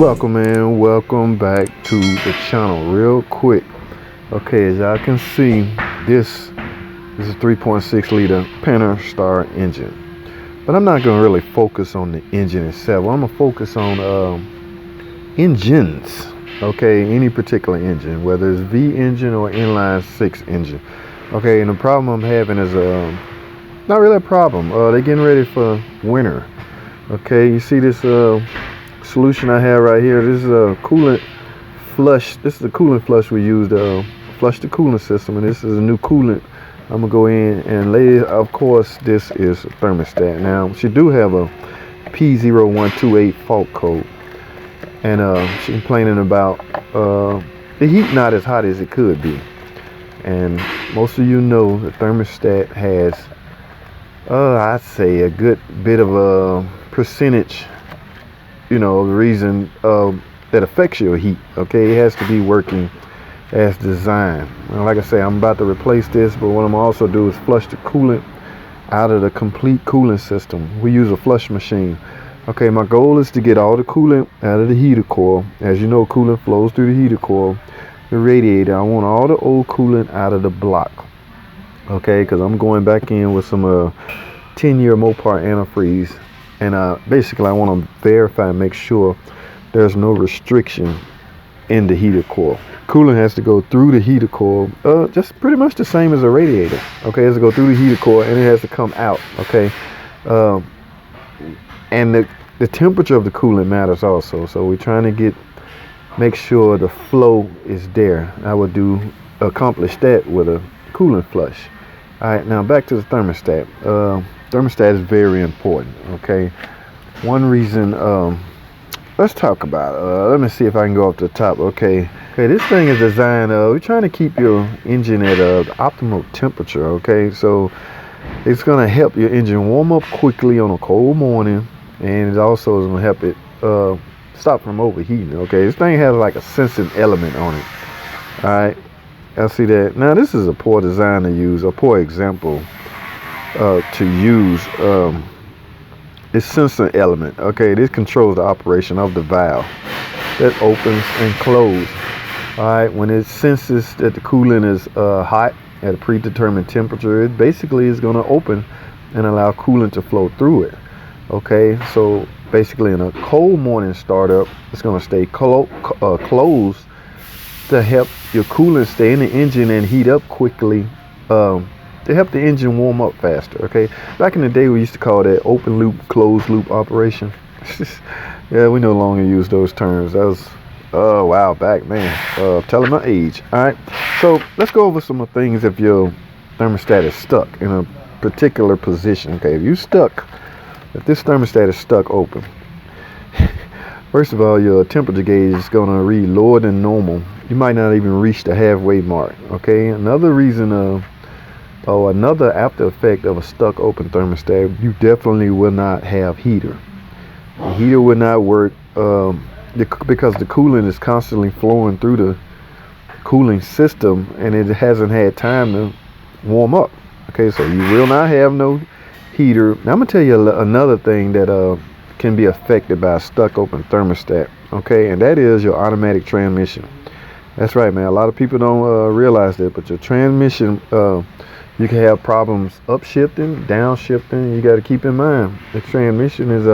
Welcome and welcome back to the channel. Real quick, okay, as y'all can see, this is a 3.6 liter Pentastar engine, but I'm not going to really focus on the engine itself. I'm going to focus on engines, okay, any particular engine, whether it's V engine or inline 6 engine. Okay, and the problem I'm having is not really a problem. They're getting ready for winter. Okay, you see this solution I have right here. This is a coolant flush. This is the coolant flush we use to flush the coolant system, and this is a new coolant. I'm gonna go in and lay. Of course, this is a thermostat. Now she do have a P0128 fault code, and she's complaining about the heat not as hot as it could be. And most of you know the thermostat has I'd say a good bit of a percentage, you know, the reason that affects your heat. Okay, it has to be working as designed. And like I say, I'm about to replace this, but what I'm also do is flush the coolant out of the complete cooling system. We use a flush machine. Okay, my goal is to get all the coolant out of the heater coil. As you know, coolant flows through the heater coil, the radiator. I want all the old coolant out of the block. Okay, because I'm going back in with some 10-year Mopar antifreeze, and basically I want to verify and make sure there's no restriction in the heater coil. Coolant has to go through the heater coil, just pretty much the same as a radiator. Okay, it has to go through the heater coil and it has to come out. Okay, and the temperature of the coolant matters also. So we're trying to make sure the flow is there. I would accomplish that with a coolant flush. All right, now back to the thermostat. Thermostat is very important. Okay, one reason. Let's talk about it. Let me see if I can go up to the top. Okay, this thing is designed. We're trying to keep your engine at the optimal temperature. Okay, so it's gonna help your engine warm up quickly on a cold morning, and it also is gonna help it stop from overheating. Okay, this thing has like a sensing element on it. All right. I see that. Now this is a poor design to use, a poor example to use. This sensor element. Okay, this controls the operation of the valve that opens and closes. All right, when it senses that the coolant is hot at a predetermined temperature, it basically is going to open and allow coolant to flow through it. Okay, so basically in a cold morning startup, it's going to stay closed to help your coolant stay in the engine and heat up quickly, to help the engine warm up faster. Okay, back in the day we used to call that open loop, closed loop operation. Yeah, we no longer use those terms. That was a while back, man. Telling my age. All right, so let's go over some of the things if your thermostat is stuck in a particular position. Okay, if this thermostat is stuck open, first of all, your temperature gauge is going to read lower than normal. You might not even reach the halfway mark. Okay, another reason another after effect of a stuck open thermostat, you definitely will not have heater. The heater will not work because the coolant is constantly flowing through the cooling system and it hasn't had time to warm up. Okay, so you will not have no heater. Now I'm gonna tell you another thing that can be affected by a stuck open thermostat. Okay, and that is your automatic transmission. That's right, man. A lot of people don't realize that, but your transmission, you can have problems upshifting, downshifting. You got to keep in mind the transmission is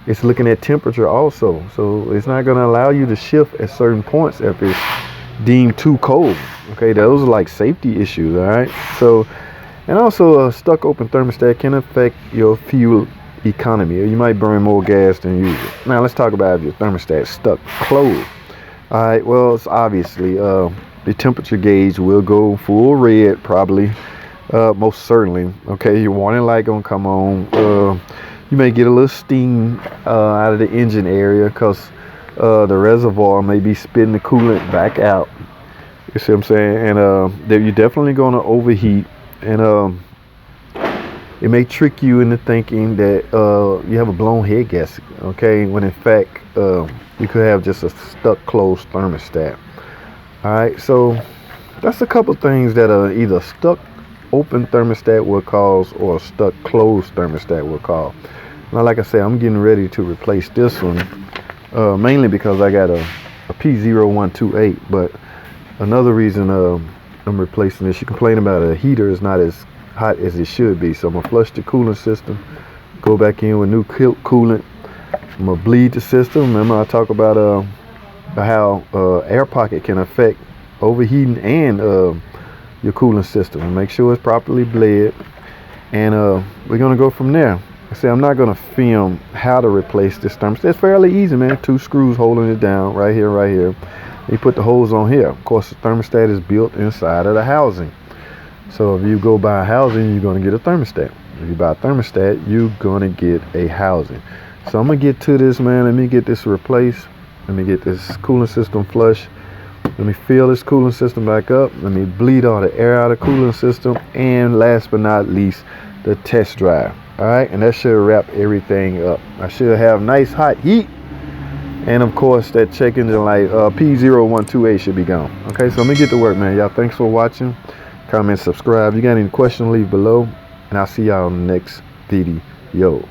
it's looking at temperature also, so it's not going to allow you to shift at certain points if it's deemed too cold. Okay, those are like safety issues. All right, so and also a stuck open thermostat can affect your fuel economy. You might burn more gas than usual. Now let's talk about if your thermostat stuck closed. All right, well, it's obviously the temperature gauge will go full red, probably, most certainly. Okay, your warning light gonna come on. You may get a little steam out of the engine area because the reservoir may be spitting the coolant back out. You see what I'm saying? And you're definitely gonna overheat, and it may trick you into thinking that you have a blown head gasket. Okay, when in fact you could have just a stuck closed thermostat. All right, so that's a couple things that either stuck open thermostat will cause or a stuck closed thermostat will cause. Now, like I said, I'm getting ready to replace this one, mainly because I got a P0128. But another reason I'm replacing this, you complain about a heater is not as hot as it should be. So I'm gonna flush the coolant system, go back in with new coolant. I'm gonna bleed the system. Remember I talk about how air pocket can affect overheating and your cooling system. And make sure it's properly bled, and we're gonna go from there. See, I'm not gonna film how to replace this thermostat. It's fairly easy, man. 2 screws holding it down right here, right here. You put the hose on here. Of course, the thermostat is built inside of the housing. So if you go buy a housing, you're gonna get a thermostat. If you buy a thermostat, you're gonna get a housing. So I'm gonna get to this, man. Let me get this replaced. Let me get this cooling system flush. Let me fill this cooling system back up. Let me bleed all the air out of the cooling system. And last but not least, the test drive. All right, and that should wrap everything up. I should have nice hot heat. And of course, that check engine light P0128 should be gone. Okay, so let me get to work, man. Y'all, thanks for watching. Comment, subscribe. You got any questions, leave below. And I'll see y'all in the next video.